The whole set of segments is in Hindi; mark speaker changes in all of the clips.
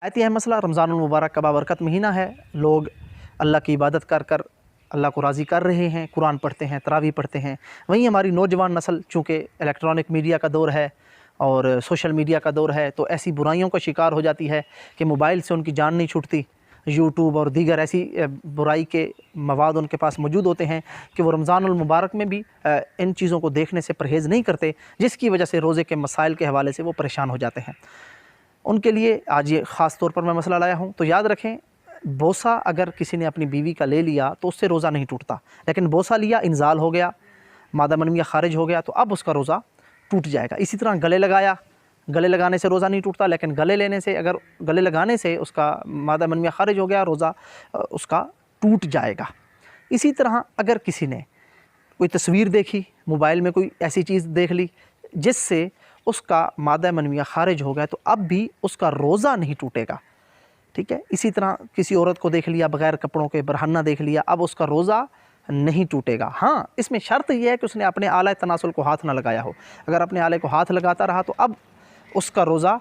Speaker 1: आयत यह मसला रमज़ानुल मुबारक का बाबरकत महीना है, लोग अल्लाह की इबादत कर कर अल्लाह को राज़ी कर रहे हैं, कुरान पढ़ते हैं, तरावी पढ़ते हैं। वहीं हमारी नौजवान नस्ल चूँकि इलेक्ट्रॉनिक मीडिया का दौर है और सोशल मीडिया का दौर है, तो ऐसी बुराइयों का शिकार हो जाती है कि मोबाइल से उनकी जान नहीं छूटती। यूट्यूब और दीगर ऐसी बुराई के मवाद उनके पास मौजूद होते हैं कि वो रमज़ानुल मुबारक में भी इन चीज़ों को देखने से परहेज़ नहीं करते, जिसकी वजह से रोज़े के मसाइल के हवाले से वो परेशान हो जाते हैं। उनके लिए आज ये ख़ास तौर पर मैं मसला लाया हूँ। तो याद रखें, बोसा अगर किसी ने अपनी बीवी का ले लिया तो उससे रोज़ा नहीं टूटता, लेकिन बोसा लिया, इंज़ाल हो गया, मादा मनविया ख़ारिज हो गया, तो अब उसका रोज़ा टूट जाएगा। इसी तरह गले लगाया, गले लगाने से रोज़ा नहीं टूटता, लेकिन गले लेने से, अगर गले लगाने से उसका मादा मनविया ख़ारिज हो गया, रोज़ा उसका टूट जाएगा। इसी तरह अगर किसी ने कोई तस्वीर देखी, मोबाइल में कोई ऐसी चीज़ देख ली जिससे उसका मादा मनविया ख़ारिज हो गया, तो अब भी उसका रोज़ा नहीं टूटेगा। ठीक है। इसी तरह किसी औरत को देख लिया बग़ैर कपड़ों के, बरहन्ना देख लिया, अब उसका रोज़ा नहीं टूटेगा। हाँ, इसमें शर्त यह है कि उसने अपने आला तनासुल को हाथ ना लगाया हो। अगर अपने आले को हाथ लगाता रहा तो अब उसका रोज़ा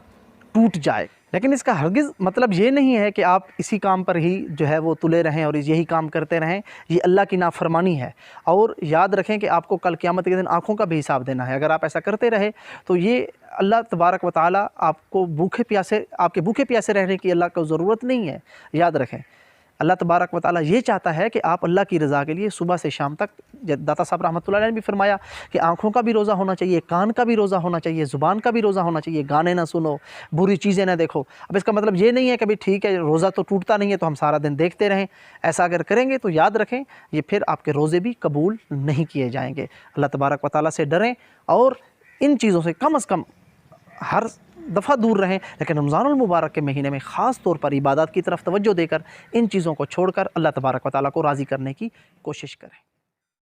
Speaker 1: टूट जाए। लेकिन इसका हरगिज़ मतलब ये नहीं है कि आप इसी काम पर ही जो है वो तुले रहें और यही काम करते रहें। ये अल्लाह की नाफरमानी है। और याद रखें कि आपको कल क़यामत के दिन आँखों का भी हिसाब देना है। अगर आप ऐसा करते रहे तो ये अल्लाह तबारक व तआला आपको आपके भूखे प्यासे रहने की अल्लाह को ज़रूरत नहीं है। याद रखें, अल्लाह तबारक व तआला ये चाहता है कि आप अल्लाह की रज़ा के लिए सुबह से शाम तक, दाता साहब रहमतुल्लाह अलैह ने भी फरमाया कि आँखों का भी रोज़ा होना चाहिए, कान का भी रोज़ा होना चाहिए, ज़ुबान का भी रोज़ा होना चाहिए, गाने ना सुनो, बुरी चीज़ें ना देखो। अब इसका मतलब ये नहीं है कि भाई ठीक है, रोज़ा तो टूटता नहीं है तो हम सारा दिन देखते रहें। ऐसा अगर करेंगे तो याद रखें, ये फिर आपके रोज़े भी कबूल नहीं किए जाएंगे। अल्लाह तबारक व तआला से डरें और इन चीज़ों से कम हर दफ़ा दूर रहें। लेकिन रमज़ानुल मुबारक के महीने में ख़ास तौर पर इबादत की तरफ तवज्जो देकर इन चीज़ों को छोड़कर अल्लाह तबारक व तआला को राज़ी करने की कोशिश करें।